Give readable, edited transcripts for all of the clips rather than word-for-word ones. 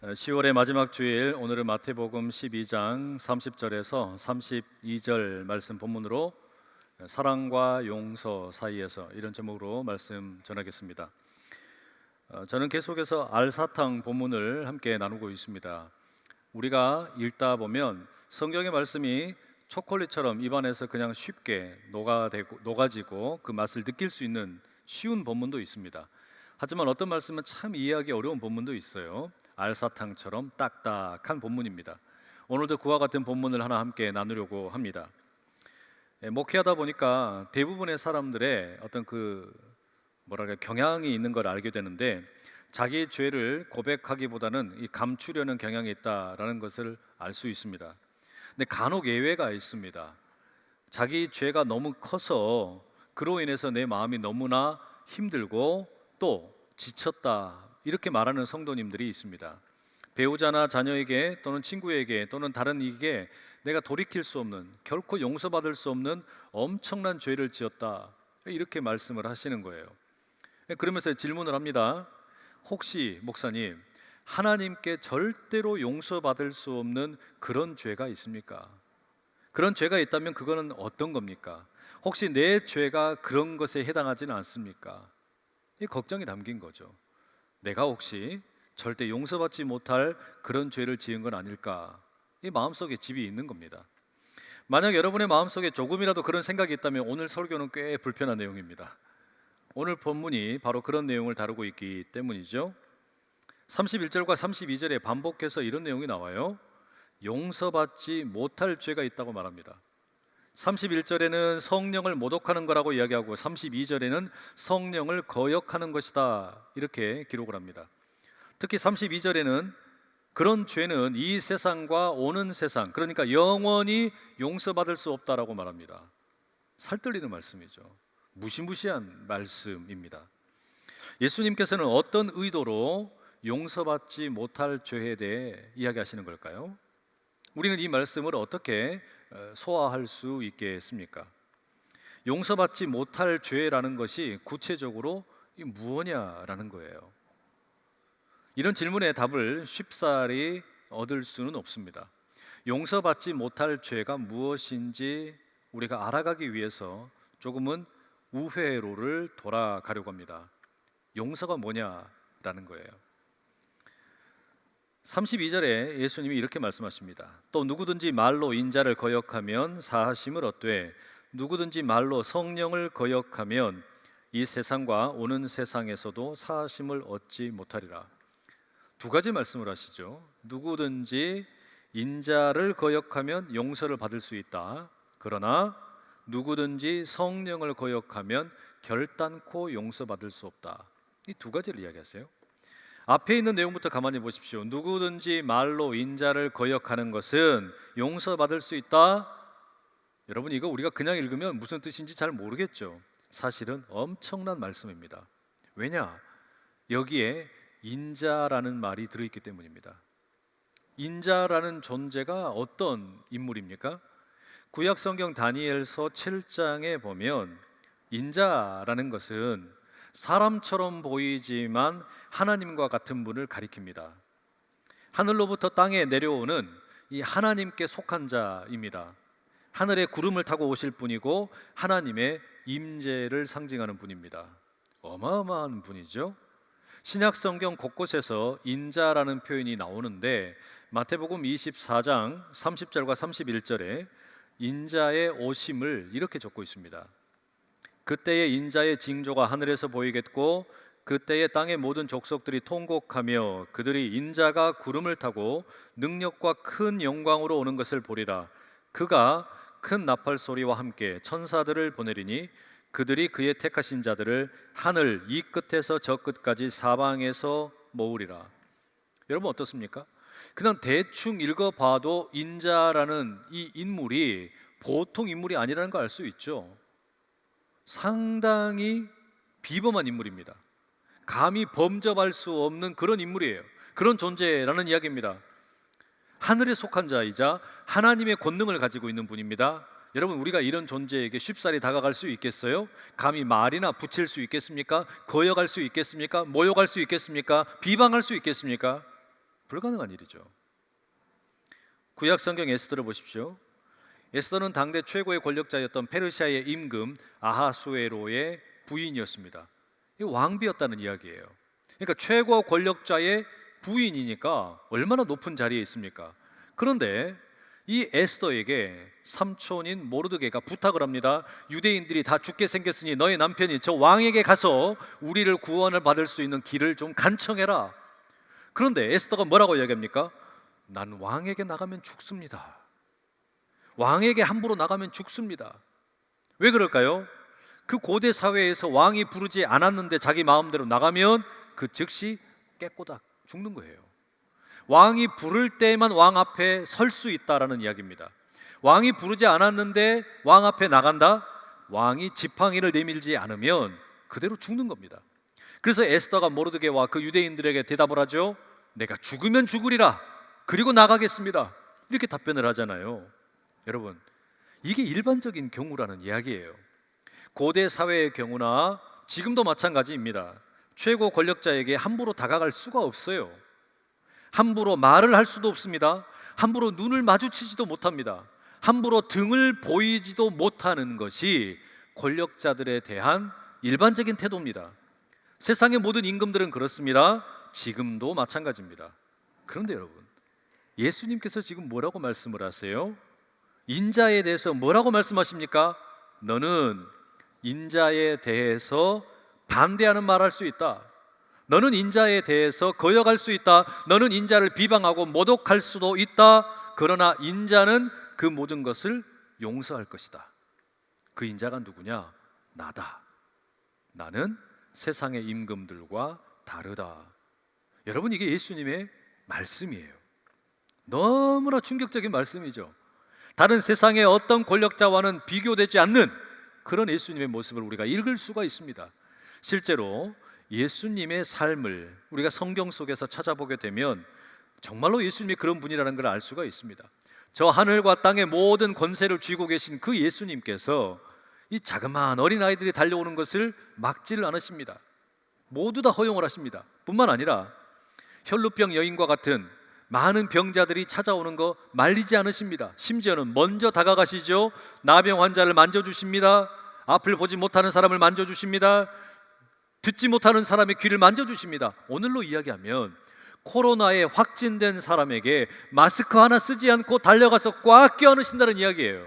10월의 마지막 주일, 오늘은 마태복음 12장 30절에서 32절 말씀 본문으로 사랑과 용서 사이에서 이런 제목으로 말씀 전하겠습니다. 저는 계속해서 알사탕 본문을 함께 나누고 있습니다. 우리가 읽다 보면 성경의 말씀이 초콜릿처럼 입안에서 그냥 쉽게 녹아지고 그 맛을 느낄 수 있는 쉬운 본문도 있습니다. 하지만 어떤 말씀은 참 이해하기 어려운 본문도 있어요. 알사탕처럼 딱딱한 본문입니다. 오늘도 그와 같은 본문을 하나 함께 나누려고 합니다. 목회하다 보니까 대부분의 사람들의 어떤 경향이 있는 걸 알게 되는데, 자기 죄를 고백하기보다는 감추려는 경향이 있다라는 것을 알 수 있습니다. 근데 간혹 예외가 있습니다. 자기 죄가 너무 커서 그로 인해서 내 마음이 너무나 힘들고 또 지쳤다, 이렇게 말하는 성도님들이 있습니다. 배우자나 자녀에게 또는 친구에게 또는 다른 이에게 내가 돌이킬 수 없는, 결코 용서받을 수 없는 엄청난 죄를 지었다, 이렇게 말씀을 하시는 거예요. 그러면서 질문을 합니다. 혹시 목사님, 하나님께 절대로 용서받을 수 없는 그런 죄가 있습니까? 그런 죄가 있다면 그거는 어떤 겁니까? 혹시 내 죄가 그런 것에 해당하지는 않습니까? 이 걱정이 담긴 거죠. 내가 혹시 절대 용서받지 못할 그런 죄를 지은 건 아닐까? 이 마음속에 집이 있는 겁니다. 만약 여러분의 마음속에 조금이라도 그런 생각이 있다면 오늘 설교는 꽤 불편한 내용입니다. 오늘 본문이 바로 그런 내용을 다루고 있기 때문이죠. 31절과 32절에 반복해서 이런 내용이 나와요. 용서받지 못할 죄가 있다고 말합니다. 31절에는 성령을 모독하는 거라고 이야기하고 32절에는 성령을 거역하는 것이다, 이렇게 기록을 합니다. 특히 32절에는 그런 죄는 이 세상과 오는 세상, 그러니까 영원히 용서받을 수 없다라고 말합니다. 살뜰리는 말씀이죠. 무시무시한 말씀입니다. 예수님께서는 어떤 의도로 용서받지 못할 죄에 대해 이야기하시는 걸까요? 우리는 이 말씀을 어떻게 소화할 수 있겠습니까? 용서받지 못할 죄라는 것이 구체적으로 무엇이냐라는 거예요. 이런 질문의 답을 쉽사리 얻을 수는 없습니다. 용서받지 못할 죄가 무엇인지 우리가 알아가기 위해서 조금은 우회로를 돌아가려고 합니다. 용서가 뭐냐라는 거예요. 32절에 예수님이 이렇게 말씀하십니다. 또 누구든지 말로 인자를 거역하면 사하심을 얻되 누구든지 말로 성령을 거역하면 이 세상과 오는 세상에서도 사하심을 얻지 못하리라. 두 가지 말씀을 하시죠. 누구든지 인자를 거역하면 용서를 받을 수 있다. 그러나 누구든지 성령을 거역하면 결단코 용서받을 수 없다. 이 두 가지를 이야기하세요. 앞에 있는 내용부터 가만히 보십시오. 누구든지 말로 인자를 거역하는 것은 용서받을 수 있다. 여러분, 이거 우리가 그냥 읽으면 무슨 뜻인지 잘 모르겠죠. 사실은 엄청난 말씀입니다. 왜냐? 여기에 인자라는 말이 들어있기 때문입니다. 인자라는 존재가 어떤 인물입니까? 구약 성경 다니엘서 7장에 보면 인자라는 것은 사람처럼 보이지만 하나님과 같은 분을 가리킵니다. 하늘로부터 땅에 내려오는 이 하나님께 속한 자입니다. 하늘에 구름을 타고 오실 분이고 하나님의 임재를 상징하는 분입니다. 어마어마한 분이죠. 신약 성경 곳곳에서 인자라는 표현이 나오는데 마태복음 24장 30절과 31절에 인자의 오심을 이렇게 적고 있습니다. 그때의 인자의 징조가 하늘에서 보이겠고 그때의 땅의 모든 족속들이 통곡하며 그들이 인자가 구름을 타고 능력과 큰 영광으로 오는 것을 보리라. 그가 큰 나팔 소리와 함께 천사들을 보내리니 그들이 그의 택하신 자들을 하늘 이 끝에서 저 끝까지 사방에서 모으리라. 여러분 어떻습니까? 그냥 대충 읽어봐도 인자라는 이 인물이 보통 인물이 아니라는 걸 알 수 있죠. 상당히 비범한 인물입니다. 감히 범접할 수 없는 그런 인물이에요. 그런 존재라는 이야기입니다. 하늘에 속한 자이자 하나님의 권능을 가지고 있는 분입니다. 여러분, 우리가 이런 존재에게 쉽사리 다가갈 수 있겠어요? 감히 말이나 붙일 수 있겠습니까? 거역할 수 있겠습니까? 모욕할 수 있겠습니까? 비방할 수 있겠습니까? 불가능한 일이죠. 구약 성경 에스더를 보십시오. 에스더는 당대 최고의 권력자였던 페르시아의 임금 아하수에로의 부인이었습니다. 이 왕비였다는 이야기예요. 그러니까 최고 권력자의 부인이니까 얼마나 높은 자리에 있습니까? 그런데 이 에스더에게 삼촌인 모르드게가 부탁을 합니다. 유대인들이 다 죽게 생겼으니 너의 남편이 저 왕에게 가서 우리를 구원을 받을 수 있는 길을 좀 간청해라. 그런데 에스더가 뭐라고 이야기합니까? 난 왕에게 나가면 죽습니다. 왕에게 함부로 나가면 죽습니다. 왜 그럴까요? 그 고대 사회에서 왕이 부르지 않았는데 자기 마음대로 나가면 그 즉시 깨꼬닥 죽는 거예요. 왕이 부를 때만 왕 앞에 설 수 있다라는 이야기입니다. 왕이 부르지 않았는데 왕 앞에 나간다? 왕이 지팡이를 내밀지 않으면 그대로 죽는 겁니다. 그래서 에스더가 모르드게와 그 유대인들에게 대답을 하죠. 내가 죽으면 죽으리라. 그리고 나가겠습니다. 이렇게 답변을 하잖아요. 여러분, 이게 일반적인 경우라는 이야기예요. 고대 사회의 경우나 지금도 마찬가지입니다. 최고 권력자에게 함부로 다가갈 수가 없어요. 함부로 말을 할 수도 없습니다. 함부로 눈을 마주치지도 못합니다. 함부로 등을 보이지도 못하는 것이 권력자들에 대한 일반적인 태도입니다. 세상의 모든 임금들은 그렇습니다. 지금도 마찬가지입니다. 그런데 여러분, 예수님께서 지금 뭐라고 말씀을 하세요? 인자에 대해서 뭐라고 말씀하십니까? 너는 인자에 대해서 반대하는 말 할 수 있다. 너는 인자에 대해서 거역할 수 있다. 너는 인자를 비방하고 모독할 수도 있다. 그러나 인자는 그 모든 것을 용서할 것이다. 그 인자가 누구냐? 나다. 나는 세상의 임금들과 다르다. 여러분, 이게 예수님의 말씀이에요. 너무나 충격적인 말씀이죠. 다른 세상의 어떤 권력자와는 비교되지 않는 그런 예수님의 모습을 우리가 읽을 수가 있습니다. 실제로 예수님의 삶을 우리가 성경 속에서 찾아보게 되면 정말로 예수님이 그런 분이라는 걸 알 수가 있습니다. 저 하늘과 땅의 모든 권세를 쥐고 계신 그 예수님께서 이 자그마한 어린아이들이 달려오는 것을 막지를 않으십니다. 모두 다 허용을 하십니다. 뿐만 아니라 혈루병 여인과 같은 많은 병자들이 찾아오는 거 말리지 않으십니다. 심지어는 먼저 다가가시죠. 나병 환자를 만져주십니다. 앞을 보지 못하는 사람을 만져주십니다. 듣지 못하는 사람의 귀를 만져주십니다. 오늘로 이야기하면 코로나에 확진된 사람에게 마스크 하나 쓰지 않고 달려가서 꽉 껴안으신다는 이야기예요.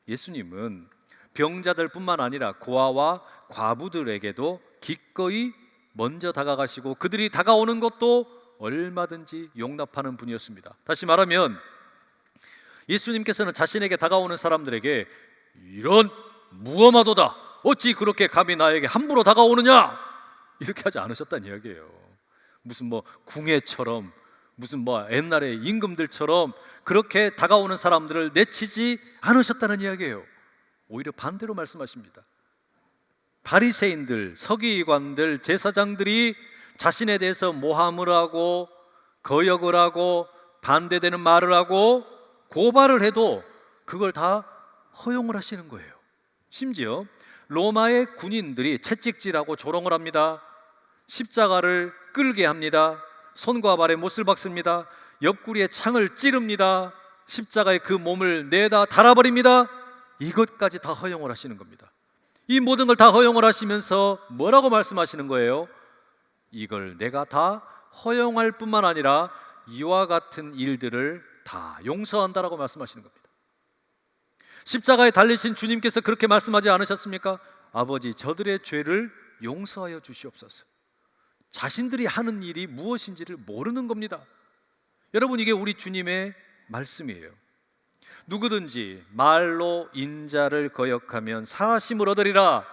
예수님은 병자들 뿐만 아니라 고아와 과부들에게도 기꺼이 먼저 다가가시고 그들이 다가오는 것도 얼마든지 용납하는 분이었습니다. 다시 말하면 예수님께서는 자신에게 다가오는 사람들에게 이런 무엄하도다, 어찌 그렇게 감히 나에게 함부로 다가오느냐, 이렇게 하지 않으셨다는 이야기예요. 무슨 궁예처럼, 무슨 옛날의 임금들처럼 그렇게 다가오는 사람들을 내치지 않으셨다는 이야기예요. 오히려 반대로 말씀하십니다. 바리새인들, 서기관들, 제사장들이 자신에 대해서 모함을 하고 거역을 하고 반대되는 말을 하고 고발을 해도 그걸 다 허용을 하시는 거예요. 심지어 로마의 군인들이 채찍질하고 조롱을 합니다. 십자가를 끌게 합니다. 손과 발에 못을 박습니다. 옆구리에 창을 찌릅니다. 십자가에 그 몸을 내다 달아버립니다. 이것까지 다 허용을 하시는 겁니다. 이 모든 걸 다 허용을 하시면서 뭐라고 말씀하시는 거예요? 이걸 내가 다 허용할 뿐만 아니라 이와 같은 일들을 다 용서한다라고 말씀하시는 겁니다. 십자가에 달리신 주님께서 그렇게 말씀하지 않으셨습니까? 아버지, 저들의 죄를 용서하여 주시옵소서. 자신들이 하는 일이 무엇인지를 모르는 겁니다. 여러분, 이게 우리 주님의 말씀이에요. 누구든지 말로 인자를 거역하면 사하심을 얻으리라.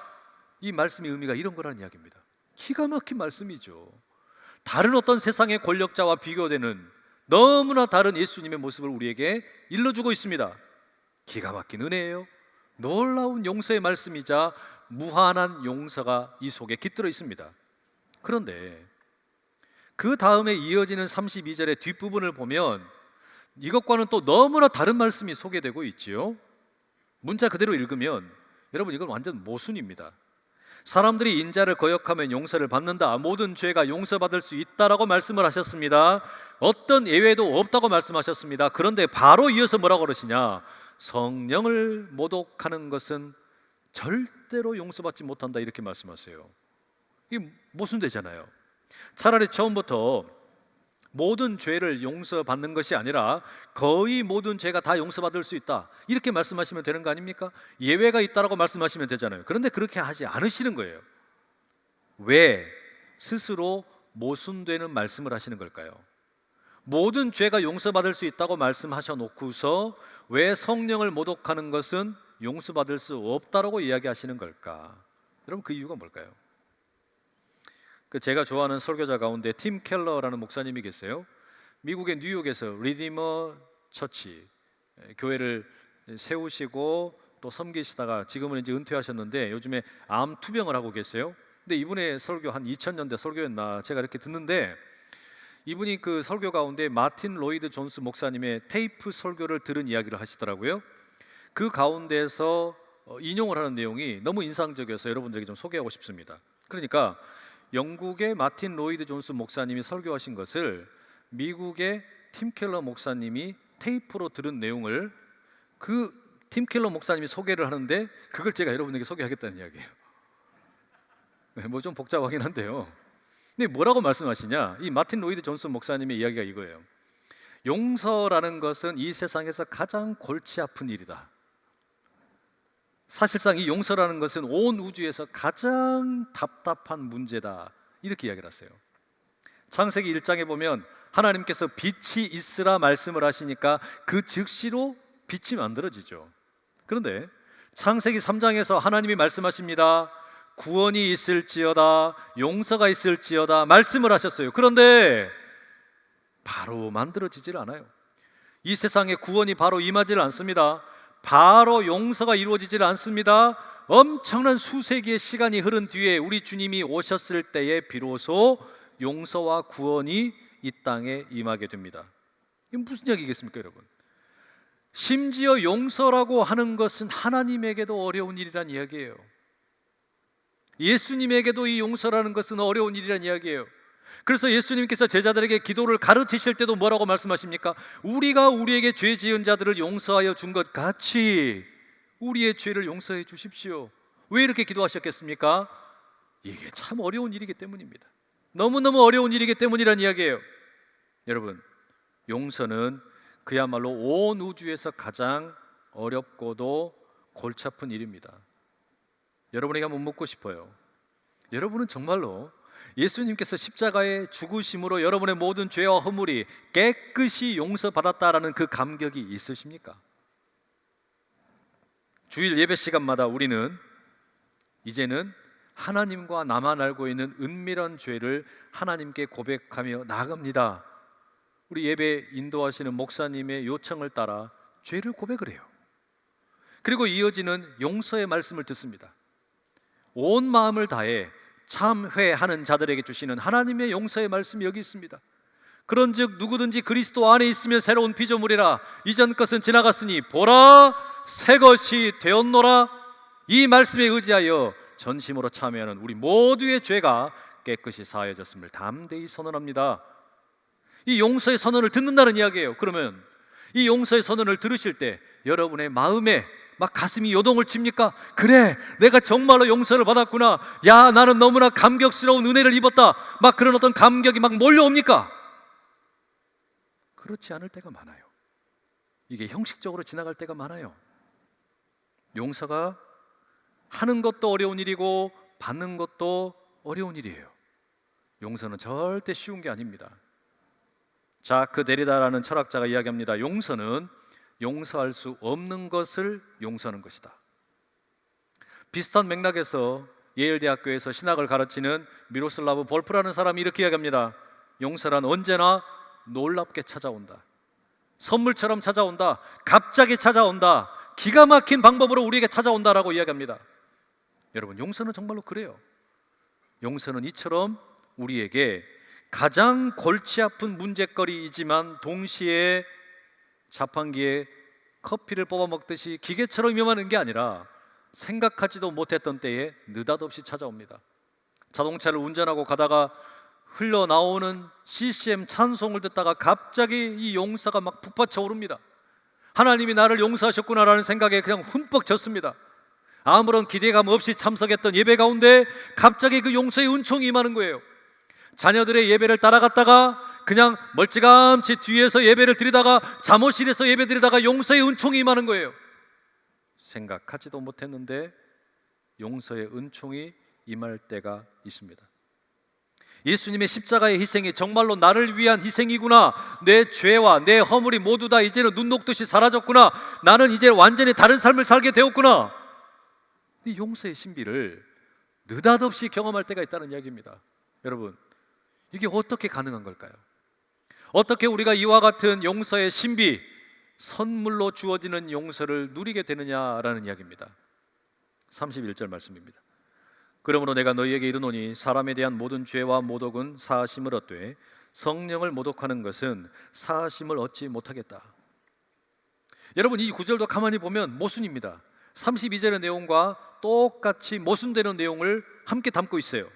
이 말씀의 의미가 이런 거라는 이야기입니다. 기가 막힌 말씀이죠. 다른 어떤 세상의 권력자와 비교되는 너무나 다른 예수님의 모습을 우리에게 일러주고 있습니다. 기가 막힌 은혜예요. 놀라운 용서의 말씀이자 무한한 용서가 이 속에 깃들어 있습니다. 그런데 그 다음에 이어지는 32절의 뒷부분을 보면 이것과는 또 너무나 다른 말씀이 소개되고 있지요. 문자 그대로 읽으면 여러분, 이건 완전 모순입니다. 사람들이 인자를 거역하면 용서를 받는다. 모든 죄가 용서받을 수 있다라고 말씀을 하셨습니다. 어떤 예외도 없다고 말씀하셨습니다. 그런데 바로 이어서 뭐라고 그러시냐? 성령을 모독하는 것은 절대로 용서받지 못한다 이렇게 말씀하세요. 이게 모순되잖아요. 차라리 처음부터 모든 죄를 용서받는 것이 아니라 거의 모든 죄가 다 용서받을 수 있다 이렇게 말씀하시면 되는 거 아닙니까? 예외가 있다라고 말씀하시면 되잖아요. 그런데 그렇게 하지 않으시는 거예요. 왜 스스로 모순되는 말씀을 하시는 걸까요? 모든 죄가 용서받을 수 있다고 말씀하셔 놓고서 왜 성령을 모독하는 것은 용서받을 수 없다라고 이야기하시는 걸까? 여러분 그 이유가 뭘까요? 제가 좋아하는 설교자 가운데 팀 켈러라는 목사님이 계세요. 미국의 뉴욕에서 리디머 처치 교회를 세우시고 또 섬기시다가 지금은 이제 은퇴하셨는데 요즘에 암 투병을 하고 계세요. 근데 이분의 설교 한 2000년대 설교였나 제가 이렇게 듣는데 이분이 그 설교 가운데 마틴 로이드 존스 목사님의 테이프 설교를 들은 이야기를 하시더라고요. 그 가운데서 인용을 하는 내용이 너무 인상적이어서 여러분들에게 좀 소개하고 싶습니다. 그러니까 영국의 마틴 로이드 존스 목사님이 설교하신 것을 미국의 팀 켈러 목사님이 테이프로 들은 내용을 그 팀 켈러 목사님이 소개를 하는데 그걸 제가 여러분에게 소개하겠다는 이야기예요. 뭐 좀 복잡하긴 한데요. 근데 뭐라고 말씀하시냐? 이 마틴 로이드 존스 목사님의 이야기가 이거예요. 용서라는 것은 이 세상에서 가장 골치 아픈 일이다. 사실상 이 용서라는 것은 온 우주에서 가장 답답한 문제다 이렇게 이야기를 하세요. 창세기 1장에 보면 하나님께서 빛이 있으라 말씀을 하시니까 그 즉시로 빛이 만들어지죠. 그런데 창세기 3장에서 하나님이 말씀하십니다. 구원이 있을지어다 용서가 있을지어다 말씀을 하셨어요. 그런데 바로 만들어지질 않아요. 이 세상에 구원이 바로 임하질 않습니다. 바로 용서가 이루어지질 않습니다. 엄청난 수세기의 시간이 흐른 뒤에 우리 주님이 오셨을 때에 비로소 용서와 구원이 이 땅에 임하게 됩니다. 이게 무슨 이야기겠습니까, 여러분? 심지어 용서라고 하는 것은 하나님에게도 어려운 일이란 이야기예요. 예수님에게도 이 용서라는 것은 어려운 일이란 이야기예요. 그래서 예수님께서 제자들에게 기도를 가르치실 때도 뭐라고 말씀하십니까? 우리가 우리에게 죄 지은 자들을 용서하여 준 것 같이 우리의 죄를 용서해 주십시오. 왜 이렇게 기도하셨겠습니까? 이게 참 어려운 일이기 때문입니다. 너무너무 어려운 일이기 때문이란 이야기예요. 여러분, 용서는 그야말로 온 우주에서 가장 어렵고도 골치 아픈 일입니다. 여러분에게 한번 묻고 싶어요. 여러분은 정말로 예수님께서 십자가의 죽으심으로 여러분의 모든 죄와 허물이 깨끗이 용서받았다라는 그 감격이 있으십니까? 주일 예배 시간마다 우리는 이제는 하나님과 나만 알고 있는 은밀한 죄를 하나님께 고백하며 나아갑니다. 우리 예배 인도하시는 목사님의 요청을 따라 죄를 고백을 해요. 그리고 이어지는 용서의 말씀을 듣습니다. 온 마음을 다해 참회하는 자들에게 주시는 하나님의 용서의 말씀이 여기 있습니다. 그런즉 누구든지 그리스도 안에 있으면 새로운 피조물이라 이전 것은 지나갔으니 보라 새 것이 되었노라. 이 말씀에 의지하여 전심으로 참회하는 우리 모두의 죄가 깨끗이 사하여졌음을 담대히 선언합니다. 이 용서의 선언을 듣는다는 이야기예요. 그러면 이 용서의 선언을 들으실 때 여러분의 마음에 막 가슴이 요동을 칩니까? 그래, 내가 정말로 용서를 받았구나. 야, 나는 너무나 감격스러운 은혜를 입었다. 막 그런 어떤 감격이 막 몰려옵니까? 그렇지 않을 때가 많아요. 이게 형식적으로 지나갈 때가 많아요. 용서가 하는 것도 어려운 일이고 받는 것도 어려운 일이에요. 용서는 절대 쉬운 게 아닙니다. 자크 데리다라는 철학자가 이야기합니다. 용서는 용서할 수 없는 것을 용서하는 것이다. 비슷한 맥락에서 예일대학교에서 신학을 가르치는 미로슬라브 볼프라는 사람이 이렇게 이야기합니다. 용서란 언제나 놀랍게 찾아온다. 선물처럼 찾아온다. 갑자기 찾아온다. 기가 막힌 방법으로 우리에게 찾아온다라고 이야기합니다. 여러분, 용서는 정말로 그래요. 용서는 이처럼 우리에게 가장 골치 아픈 문제거리이지만 동시에 자판기에 커피를 뽑아 먹듯이 기계처럼 위험한 게 아니라 생각하지도 못했던 때에 느닷없이 찾아옵니다. 자동차를 운전하고 가다가 흘러나오는 CCM 찬송을 듣다가 갑자기 이 용서가 막 북받쳐 오릅니다. 하나님이 나를 용서하셨구나라는 생각에 그냥 흠뻑 젖습니다. 아무런 기대감 없이 참석했던 예배 가운데 갑자기 그 용서의 은총이 임하는 거예요. 자녀들의 예배를 따라갔다가 그냥 멀찌감치 뒤에서 예배를 드리다가 잠옷실에서 예배 드리다가 용서의 은총이 임하는 거예요. 생각하지도 못했는데 용서의 은총이 임할 때가 있습니다. 예수님의 십자가의 희생이 정말로 나를 위한 희생이구나, 내 죄와 내 허물이 모두 다 이제는 눈 녹듯이 사라졌구나, 나는 이제 완전히 다른 삶을 살게 되었구나, 이 용서의 신비를 느닷없이 경험할 때가 있다는 이야기입니다. 여러분, 이게 어떻게 가능한 걸까요? 어떻게 우리가 이와 같은 용서의 신비, 선물로 주어지는 용서를 누리게 되느냐라는 이야기입니다. 31절 말씀입니다. 그러므로 내가 너희에게 이르노니 사람에 대한 모든 죄와 모독은 사하심을 얻되 성령을 모독하는 것은 사하심을 얻지 못하겠다. 여러분, 이 구절도 가만히 보면 모순입니다. 32절의 내용과 똑같이 모순되는 내용을 함께 담고 있어요.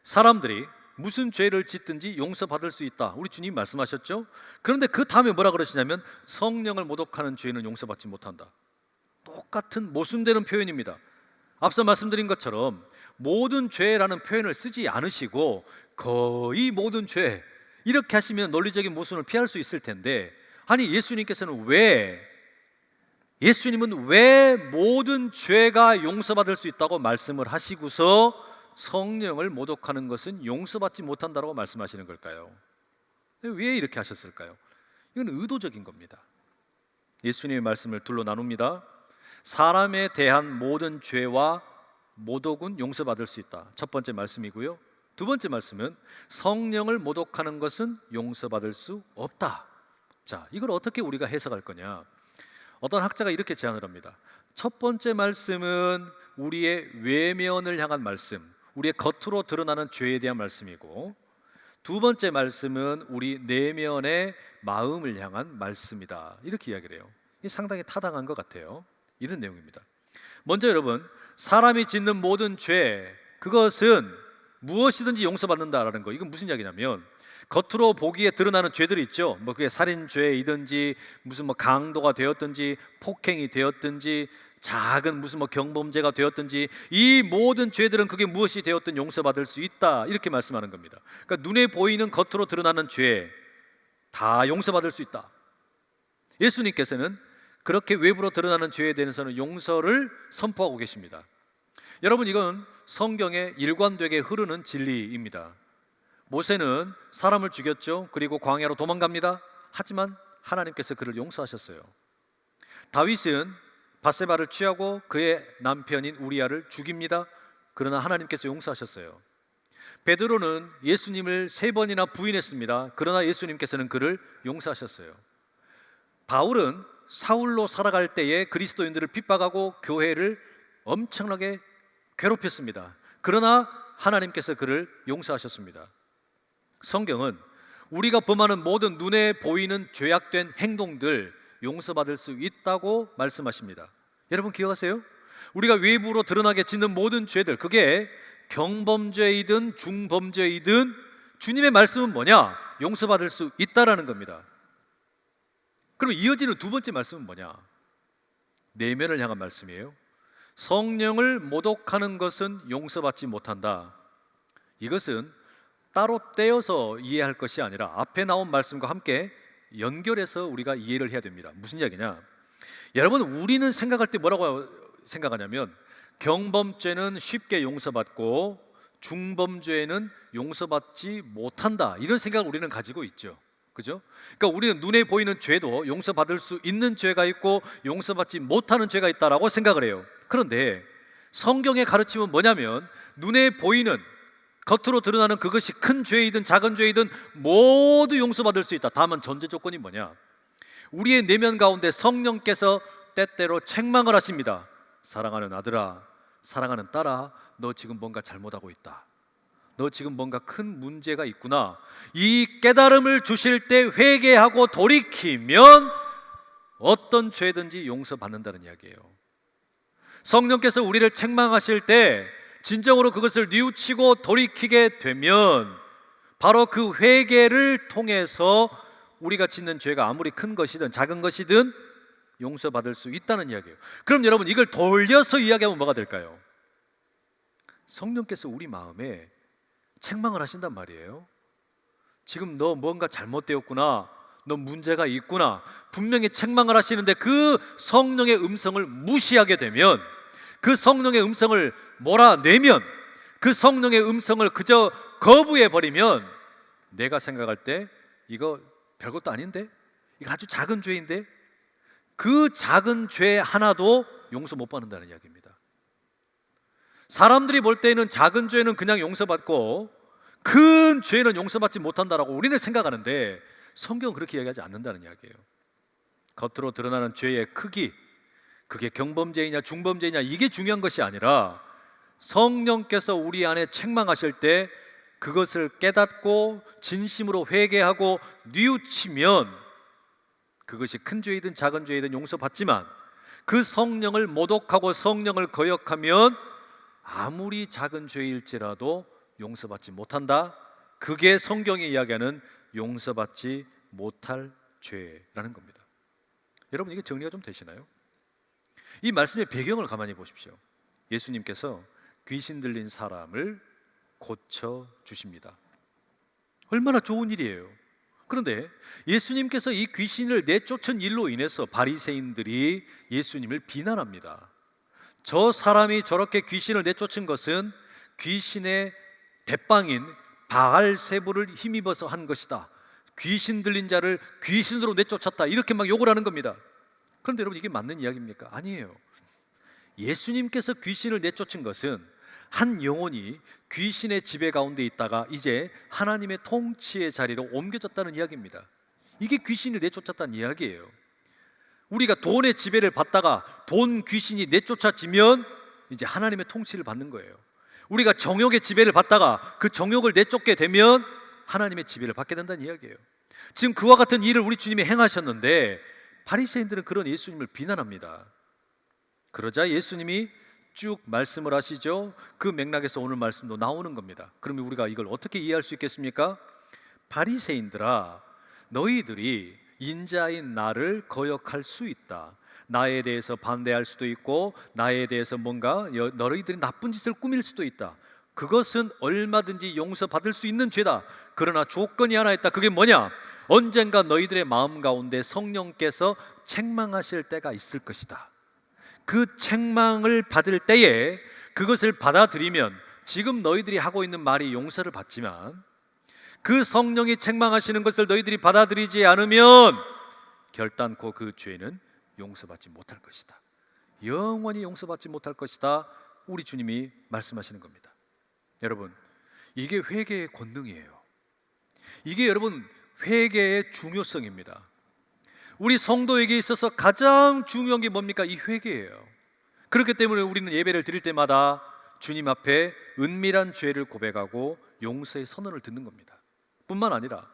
사람들이 무슨 죄를 짓든지 용서받을 수 있다, 우리 주님 말씀하셨죠? 그런데 그 다음에 뭐라 그러시냐면 성령을 모독하는 죄는 용서받지 못한다. 똑같은 모순되는 표현입니다. 앞서 말씀드린 것처럼 모든 죄라는 표현을 쓰지 않으시고 거의 모든 죄, 이렇게 하시면 논리적인 모순을 피할 수 있을 텐데, 아니 예수님은 왜 모든 죄가 용서받을 수 있다고 말씀을 하시고서 성령을 모독하는 것은 용서받지 못한다고 말씀하시는 걸까요? 왜 이렇게 하셨을까요? 이건 의도적인 겁니다. 예수님의 말씀을 둘로 나눕니다. 사람에 대한 모든 죄와 모독은 용서받을 수 있다, 첫 번째 말씀이고요. 두 번째 말씀은 성령을 모독하는 것은 용서받을 수 없다. 자, 이걸 어떻게 우리가 해석할 거냐? 어떤 학자가 이렇게 제안을 합니다. 첫 번째 말씀은 우리의 외면을 향한 말씀, 우리의 겉으로 드러나는 죄에 대한 말씀이고, 두 번째 말씀은 우리 내면의 마음을 향한 말씀이다, 이렇게 이야기를 해요. 이 상당히 타당한 것 같아요. 이런 내용입니다. 먼저 여러분, 사람이 짓는 모든 죄, 그것은 무엇이든지 용서받는다라는 거, 이건 무슨 이야기냐면 겉으로 보기에 드러나는 죄들이 있죠. 뭐 그게 살인죄이든지 무슨 뭐 강도가 되었든지 폭행이 되었든지 작은 무슨 뭐 경범죄가 되었든지, 이 모든 죄들은 그게 무엇이 되었든 용서받을 수 있다, 이렇게 말씀하는 겁니다. 그러니까 눈에 보이는 겉으로 드러나는 죄 다 용서받을 수 있다. 예수님께서는 그렇게 외부로 드러나는 죄에 대해서는 용서를 선포하고 계십니다. 여러분, 이건 성경에 일관되게 흐르는 진리입니다. 모세는 사람을 죽였죠. 그리고 광야로 도망갑니다. 하지만 하나님께서 그를 용서하셨어요. 다윗은 밧세바를 취하고 그의 남편인 우리아를 죽입니다. 그러나 하나님께서 용서하셨어요. 베드로는 예수님을 3번이나 부인했습니다. 그러나 예수님께서는 그를 용서하셨어요. 바울은 사울로 살아갈 때에 그리스도인들을 핍박하고 교회를 엄청나게 괴롭혔습니다. 그러나 하나님께서 그를 용서하셨습니다. 성경은 우리가 범하는 모든 눈에 보이는 죄악된 행동들 용서받을 수 있다고 말씀하십니다. 여러분 기억하세요? 우리가 외부로 드러나게 짓는 모든 죄들, 그게 경범죄이든 중범죄이든 주님의 말씀은 뭐냐? 용서받을 수 있다라는 겁니다. 그럼 이어지는 두 번째 말씀은 뭐냐? 내면을 향한 말씀이에요. 성령을 모독하는 것은 용서받지 못한다. 이것은 따로 떼어서 이해할 것이 아니라 앞에 나온 말씀과 함께 연결해서 우리가 이해를 해야 됩니다. 무슨 이야기냐? 여러분, 우리는 생각할 때 뭐라고 생각하냐면 경범죄는 쉽게 용서받고 중범죄는 용서받지 못한다, 이런 생각을 우리는 가지고 있죠. 그죠? 그러니까 우리는 눈에 보이는 죄도 용서받을 수 있는 죄가 있고 용서받지 못하는 죄가 있다라고 생각을 해요. 그런데 성경의 가르침은 뭐냐면 눈에 보이는, 겉으로 드러나는 그것이 큰 죄이든 작은 죄이든 모두 용서받을 수 있다. 다만 전제 조건이 뭐냐? 우리의 내면 가운데 성령께서 때때로 책망을 하십니다. 사랑하는 아들아, 사랑하는 딸아, 너 지금 뭔가 잘못하고 있다. 너 지금 뭔가 큰 문제가 있구나. 이 깨달음을 주실 때 회개하고 돌이키면 어떤 죄든지 용서받는다는 이야기예요. 성령께서 우리를 책망하실 때 진정으로 그것을 뉘우치고 돌이키게 되면 바로 그 회개를 통해서 우리가 짓는 죄가 아무리 큰 것이든 작은 것이든 용서받을 수 있다는 이야기예요. 그럼 여러분, 이걸 돌려서 이야기하면 뭐가 될까요? 성령께서 우리 마음에 책망을 하신단 말이에요. 지금 너 뭔가 잘못되었구나, 너 문제가 있구나, 분명히 책망을 하시는데 그 성령의 음성을 무시하게 되면, 그 성령의 음성을 몰아내면, 그 성령의 음성을 그저 거부해버리면 내가 생각할 때 이거 별것도 아닌데? 이거 아주 작은 죄인데? 그 작은 죄 하나도 용서 못 받는다는 이야기입니다. 사람들이 볼 때는 작은 죄는 그냥 용서받고 큰 죄는 용서받지 못한다라고 우리는 생각하는데 성경은 그렇게 이야기하지 않는다는 이야기예요. 겉으로 드러나는 죄의 크기, 그게 경범죄이냐 중범죄이냐 이게 중요한 것이 아니라 성령께서 우리 안에 책망하실 때 그것을 깨닫고 진심으로 회개하고 뉘우치면 그것이 큰 죄이든 작은 죄이든 용서받지만, 그 성령을 모독하고 성령을 거역하면 아무리 작은 죄일지라도 용서받지 못한다. 그게 성경이 이야기하는 용서받지 못할 죄라는 겁니다. 여러분, 이게 정리가 좀 되시나요? 이 말씀의 배경을 가만히 보십시오. 예수님께서 귀신 들린 사람을 고쳐 주십니다. 얼마나 좋은 일이에요. 그런데 예수님께서 이 귀신을 내쫓은 일로 인해서 바리새인들이 예수님을 비난합니다. 저 사람이 저렇게 귀신을 내쫓은 것은 귀신의 대빵인 바알세불을 힘입어서 한 것이다. 귀신 들린 자를 귀신으로 내쫓았다. 이렇게 막 욕을 하는 겁니다. 그런데 여러분, 이게 맞는 이야기입니까? 아니에요. 예수님께서 귀신을 내쫓은 것은 한 영혼이 귀신의 지배 가운데 있다가 이제 하나님의 통치의 자리로 옮겨졌다는 이야기입니다. 이게 귀신을 내쫓았다는 이야기예요. 우리가 돈의 지배를 받다가 돈 귀신이 내쫓아지면 이제 하나님의 통치를 받는 거예요. 우리가 정욕의 지배를 받다가 그 정욕을 내쫓게 되면 하나님의 지배를 받게 된다는 이야기예요. 지금 그와 같은 일을 우리 주님이 행하셨는데 바리새인들은 그런 예수님을 비난합니다. 그러자 예수님이 쭉 말씀을 하시죠. 그 맥락에서 오늘 말씀도 나오는 겁니다. 그러면 우리가 이걸 어떻게 이해할 수 있겠습니까? 바리새인들아, 너희들이 인자인 나를 거역할 수 있다. 나에 대해서 반대할 수도 있고 나에 대해서 뭔가 너희들이 나쁜 짓을 꾸밀 수도 있다. 그것은 얼마든지 용서받을 수 있는 죄다. 그러나 조건이 하나 있다. 그게 뭐냐? 언젠가 너희들의 마음 가운데 성령께서 책망하실 때가 있을 것이다. 그 책망을 받을 때에 그것을 받아들이면 지금 너희들이 하고 있는 말이 용서를 받지만, 그 성령이 책망하시는 것을 너희들이 받아들이지 않으면 결단코 그 죄는 용서받지 못할 것이다. 영원히 용서받지 못할 것이다. 우리 주님이 말씀하시는 겁니다. 여러분, 이게 회개의 권능이에요. 이게 여러분 회개의 중요성입니다. 우리 성도에게 있어서 가장 중요한 게 뭡니까? 이 회개예요. 그렇기 때문에 우리는 예배를 드릴 때마다 주님 앞에 은밀한 죄를 고백하고 용서의 선언을 듣는 겁니다. 뿐만 아니라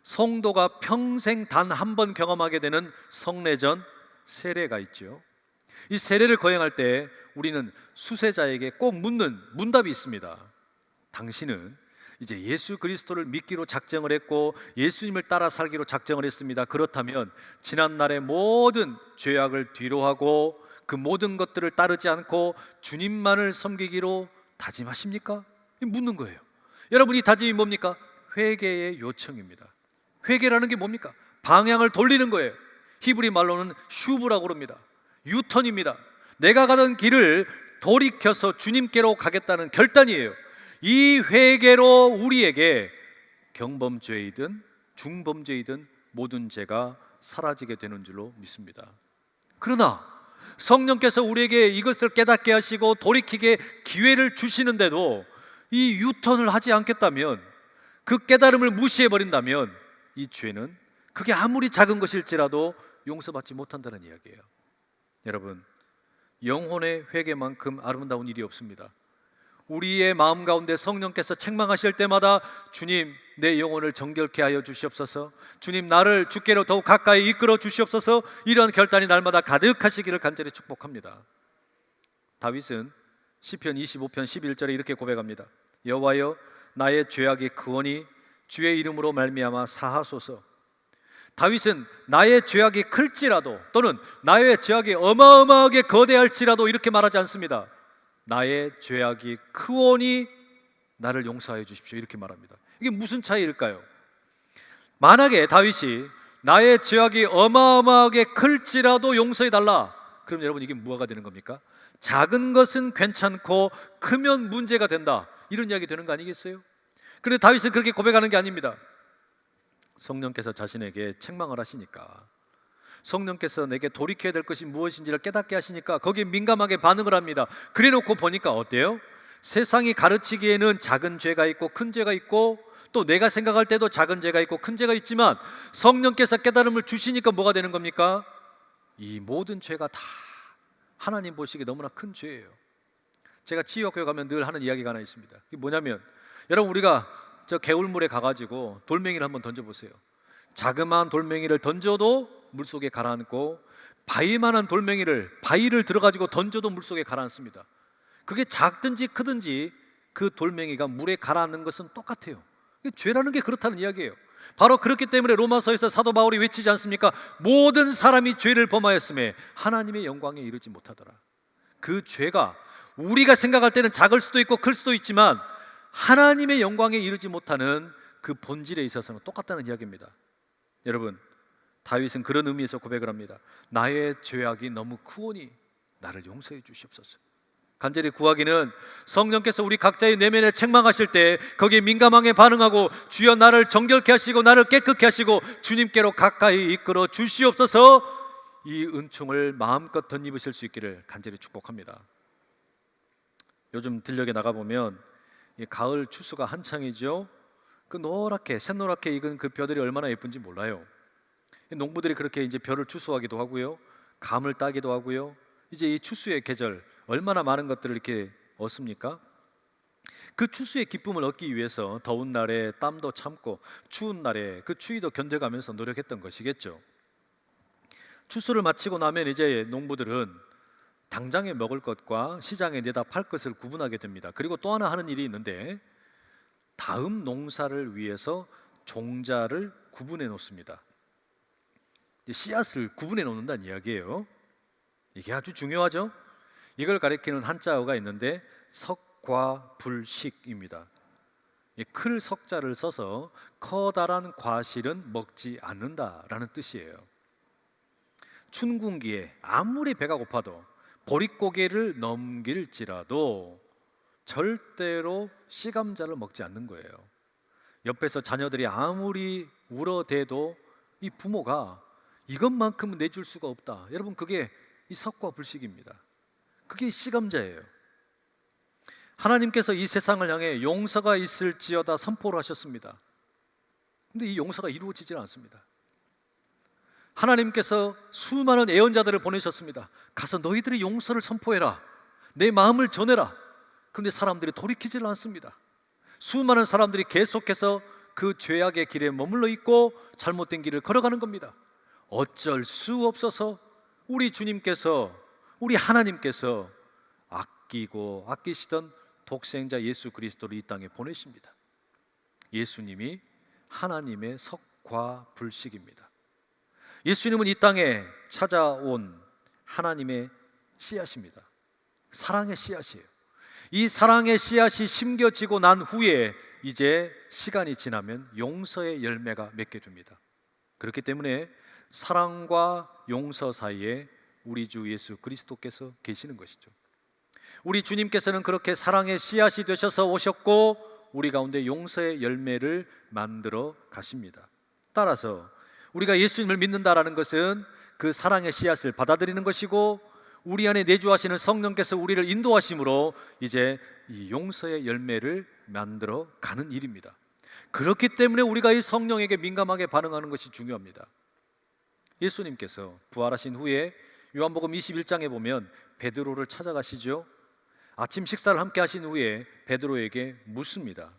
성도가 평생 단 한 번 경험하게 되는 성례전 세례가 있죠. 이 세례를 거행할 때 우리는 수세자에게 꼭 묻는 문답이 있습니다. 당신은 이제 예수 그리스도를 믿기로 작정을 했고 예수님을 따라 살기로 작정을 했습니다. 그렇다면 지난날의 모든 죄악을 뒤로하고 그 모든 것들을 따르지 않고 주님만을 섬기기로 다짐하십니까? 묻는 거예요. 여러분, 이 다짐이 뭡니까? 회개의 요청입니다. 회개라는 게 뭡니까? 방향을 돌리는 거예요. 히브리 말로는 슈브라고 그럽니다. 유턴입니다. 내가 가던 길을 돌이켜서 주님께로 가겠다는 결단이에요. 이 회개로 우리에게 경범죄이든 중범죄이든 모든 죄가 사라지게 되는 줄로 믿습니다. 그러나 성령께서 우리에게 이것을 깨닫게 하시고 돌이키게 기회를 주시는데도 이 유턴을 하지 않겠다면, 그 깨달음을 무시해버린다면 이 죄는 그게 아무리 작은 것일지라도 용서받지 못한다는 이야기예요. 여러분, 영혼의 회개만큼 아름다운 일이 없습니다. 우리의 마음 가운데 성령께서 책망하실 때마다 주님, 내 영혼을 정결케 하여 주시옵소서, 주님, 나를 주께로 더욱 가까이 이끌어 주시옵소서, 이러한 결단이 날마다 가득하시기를 간절히 축복합니다. 다윗은 시편 25편 11절에 이렇게 고백합니다. 여호와여, 나의 죄악이 크오니 주의 이름으로 말미암아 사하소서. 다윗은 나의 죄악이 클지라도, 또는 나의 죄악이 어마어마하게 거대할지라도 이렇게 말하지 않습니다. 나의 죄악이 크오니 나를 용서하여 주십시오, 이렇게 말합니다. 이게 무슨 차이일까요? 만약에 다윗이 나의 죄악이 어마어마하게 클지라도 용서해 달라, 그럼 여러분 이게 뭐가 되는 겁니까? 작은 것은 괜찮고 크면 문제가 된다, 이런 이야기 되는 거 아니겠어요? 그런데 다윗은 그렇게 고백하는 게 아닙니다. 성령께서 자신에게 책망을 하시니까, 성령께서 내게 돌이켜야 될 것이 무엇인지를 깨닫게 하시니까 거기에 민감하게 반응을 합니다. 그래 놓고 보니까 어때요? 세상이 가르치기에는 작은 죄가 있고 큰 죄가 있고, 또 내가 생각할 때도 작은 죄가 있고 큰 죄가 있지만 성령께서 깨달음을 주시니까 뭐가 되는 겁니까? 이 모든 죄가 다 하나님 보시기에 너무나 큰 죄예요. 제가 치유학교에 가면 늘 하는 이야기가 하나 있습니다. 이게 뭐냐면, 여러분 우리가 저 개울물에 가가지고 돌멩이를 한번 던져보세요. 자그마한 돌멩이를 던져도 물속에 가라앉고, 바위만한 돌멩이를, 바위를 들어가지고 던져도 물속에 가라앉습니다. 그게 작든지 크든지 그 돌멩이가 물에 가라앉는 것은 똑같아요. 죄라는 게 그렇다는 이야기예요. 바로 그렇기 때문에 로마서에서 사도 바울이 외치지 않습니까? 모든 사람이 죄를 범하였음에 하나님의 영광에 이르지 못하더라. 그 죄가 우리가 생각할 때는 작을 수도 있고 클 수도 있지만 하나님의 영광에 이르지 못하는 그 본질에 있어서는 똑같다는 이야기입니다. 여러분, 다윗은 그런 의미에서 고백을 합니다. 나의 죄악이 너무 크오니 나를 용서해 주시옵소서. 간절히 구하기는 성령께서 우리 각자의 내면에 책망하실 때 거기에 민감하게 반응하고, 주여 나를 정결케 하시고 나를 깨끗게 하시고 주님께로 가까이 이끌어 주시옵소서, 이 은총을 마음껏 덧입으실 수 있기를 간절히 축복합니다. 요즘 들녘에 나가보면 이 가을 추수가 한창이죠. 그 노랗게 샛노랗게 익은 그 벼들이 얼마나 예쁜지 몰라요. 농부들이 그렇게 이제 벼를 추수하기도 하고요, 감을 따기도 하고요. 이제 이 추수의 계절, 얼마나 많은 것들을 이렇게 얻습니까? 그 추수의 기쁨을 얻기 위해서 더운 날에 땀도 참고 추운 날에 그 추위도 견뎌가면서 노력했던 것이겠죠. 추수를 마치고 나면 이제 농부들은 당장에 먹을 것과 시장에 내다 팔 것을 구분하게 됩니다. 그리고 또 하나 하는 일이 있는데, 다음 농사를 위해서 종자를 구분해 놓습니다. 씨앗을 구분해 놓는다는 이야기예요. 이게 아주 중요하죠. 이걸 가리키는 한자어가 있는데 석과불식입니다. 클 석자를 써서 커다란 과실은 먹지 않는다라는 뜻이에요. 춘궁기에 아무리 배가 고파도 보릿고개를 넘길지라도 절대로 씨감자를 먹지 않는 거예요. 옆에서 자녀들이 아무리 울어대도 이 부모가 이것만큼은 내줄 수가 없다. 여러분, 그게 이 석과불식입니다. 그게 씨감자예요. 하나님께서 이 세상을 향해 용서가 있을지어다 선포를 하셨습니다. 근데 이 용서가 이루어지질 않습니다. 하나님께서 수많은 예언자들을 보내셨습니다. 가서 너희들이 용서를 선포해라, 내 마음을 전해라. 그런데 사람들이 돌이키질 않습니다. 수많은 사람들이 계속해서 그 죄악의 길에 머물러 있고 잘못된 길을 걸어가는 겁니다. 어쩔 수 없어서 우리 주님께서, 우리 하나님께서 아끼고 아끼시던 독생자 예수 그리스도를 이 땅에 보내십니다. 예수님이 하나님의 석과불식입니다. 예수님은 이 땅에 찾아온 하나님의 씨앗입니다. 사랑의 씨앗이에요. 이 사랑의 씨앗이 심겨지고 난 후에 이제 시간이 지나면 용서의 열매가 맺게 됩니다. 그렇기 때문에 사랑과 용서 사이에 우리 주 예수 그리스도께서 계시는 것이죠. 우리 주님께서는 그렇게 사랑의 씨앗이 되셔서 오셨고 우리 가운데 용서의 열매를 만들어 가십니다. 따라서 우리가 예수님을 믿는다라는 것은 그 사랑의 씨앗을 받아들이는 것이고, 우리 안에 내주하시는 성령께서 우리를 인도하심으로 이제 이 용서의 열매를 만들어 가는 일입니다. 그렇기 때문에 우리가 이 성령에게 민감하게 반응하는 것이 중요합니다. 예수님께서 부활하신 후에 요한복음 21장에 보면 베드로를 찾아가시죠. 아침 식사를 함께 하신 후에 베드로에게 묻습니다.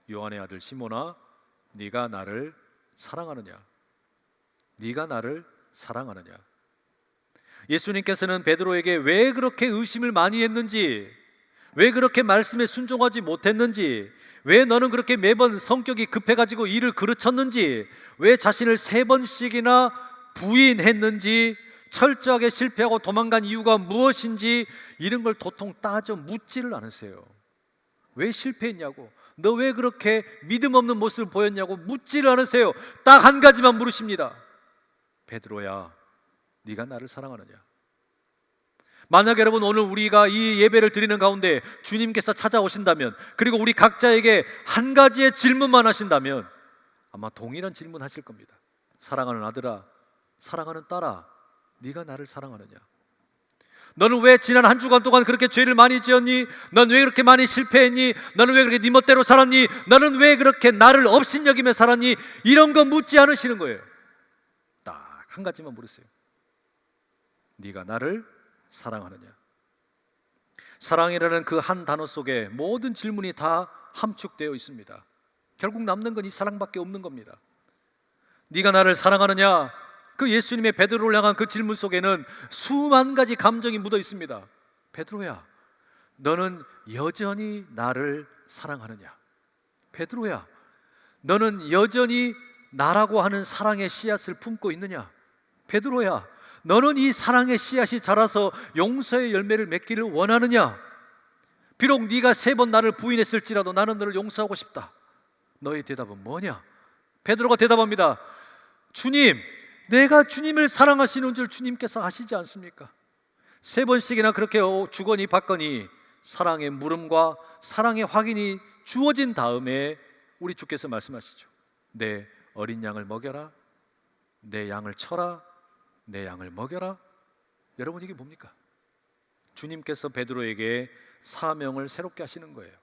요한의 아들 시몬아, 네가 나를 사랑하느냐? 네가 나를 사랑하느냐? 예수님께서는 베드로에게 왜 그렇게 의심을 많이 했는지, 왜 그렇게 말씀에 순종하지 못했는지, 왜 너는 그렇게 매번 성격이 급해가지고 일을 그르쳤는지, 왜 자신을 3번씩이나 부인했는지, 철저하게 실패하고 도망간 이유가 무엇인지 이런 걸 도통 따져 묻지를 않으세요. 왜 실패했냐고, 너 왜 그렇게 믿음 없는 모습을 보였냐고 묻지를 않으세요. 딱 한 가지만 물으십니다. 베드로야, 네가 나를 사랑하느냐? 만약 여러분 오늘 우리가 이 예배를 드리는 가운데 주님께서 찾아오신다면, 그리고 우리 각자에게 한 가지의 질문만 하신다면 아마 동일한 질문 하실 겁니다. 사랑하는 아들아, 사랑하는 딸아, 네가 나를 사랑하느냐? 너는 왜 지난 한 주간 동안 그렇게 죄를 많이 지었니? 넌 왜 그렇게 많이 실패했니? 너는 왜 그렇게 네 멋대로 살았니? 너는 왜 그렇게 나를 업신여기며 살았니? 이런 거 묻지 않으시는 거예요. 딱 한 가지만 물으세요. 네가 나를 사랑하느냐? 사랑이라는 그 한 단어 속에 모든 질문이 다 함축되어 있습니다. 결국 남는 건 이 사랑밖에 없는 겁니다. 네가 나를 사랑하느냐? 그 예수님의 베드로를 향한 그 질문 속에는 수만 가지 감정이 묻어 있습니다. 베드로야, 너는 여전히 나를 사랑하느냐? 베드로야, 너는 여전히 나라고 하는 사랑의 씨앗을 품고 있느냐? 베드로야, 너는 이 사랑의 씨앗이 자라서 용서의 열매를 맺기를 원하느냐? 비록 네가 3번 나를 부인했을지라도 나는 너를 용서하고 싶다. 너의 대답은 뭐냐? 베드로가 대답합니다. 주님, 내가 주님을 사랑하시는 줄 주님께서 아시지 않습니까? 3번씩이나 그렇게 주거니 받거니 사랑의 물음과 사랑의 확인이 주어진 다음에 우리 주께서 말씀하시죠. 내 어린 양을 먹여라, 내 양을 쳐라, 내 양을 먹여라. 여러분, 이게 뭡니까? 주님께서 베드로에게 사명을 새롭게 하시는 거예요.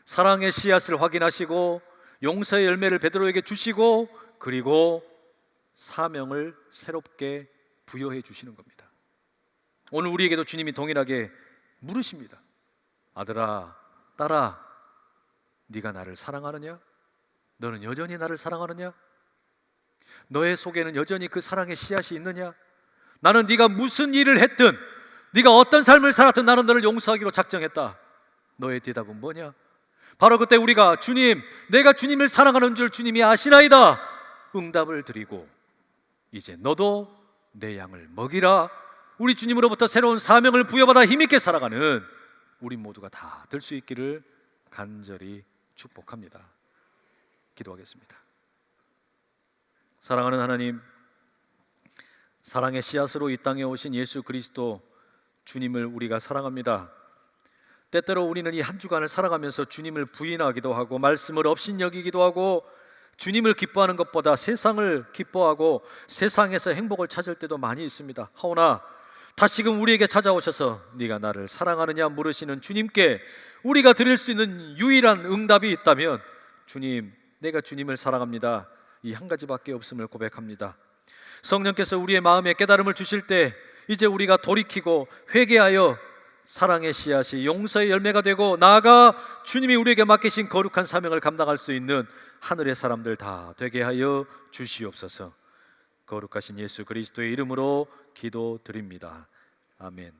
사랑의 씨앗을 확인하시고 용서의 열매를 베드로에게 주시고, 그리고 사명을 새롭게 부여해 주시는 겁니다. 오늘 우리에게도 주님이 동일하게 물으십니다. 아들아, 딸아, 네가 나를 사랑하느냐? 너는 여전히 나를 사랑하느냐? 너의 속에는 여전히 그 사랑의 씨앗이 있느냐? 나는 네가 무슨 일을 했든, 네가 어떤 삶을 살았든 나는 너를 용서하기로 작정했다. 너의 대답은 뭐냐? 바로 그때 우리가 주님, 내가 주님을 사랑하는 줄 주님이 아시나이다 응답을 드리고, 이제 너도 내 양을 먹이라. 우리 주님으로부터 새로운 사명을 부여받아 힘있게 살아가는 우리 모두가 다 될 수 있기를 간절히 축복합니다. 기도하겠습니다. 사랑하는 하나님, 사랑의 씨앗으로 이 땅에 오신 예수 그리스도 주님을 우리가 사랑합니다. 때때로 우리는 이 한 주간을 살아가면서 주님을 부인하기도 하고 말씀을 업신여기기도 하고 주님을 기뻐하는 것보다 세상을 기뻐하고 세상에서 행복을 찾을 때도 많이 있습니다. 하오나 다시금 우리에게 찾아오셔서 네가 나를 사랑하느냐 물으시는 주님께 우리가 드릴 수 있는 유일한 응답이 있다면, 주님, 내가 주님을 사랑합니다, 이 한 가지밖에 없음을 고백합니다. 성령께서 우리의 마음에 깨달음을 주실 때 이제 우리가 돌이키고 회개하여 사랑의 씨앗이 용서의 열매가 되고, 나아가 주님이 우리에게 맡기신 거룩한 사명을 감당할 수 있는 하늘의 사람들 다 되게 하여 주시옵소서. 거룩하신 예수 그리스도의 이름으로 기도드립니다. 아멘.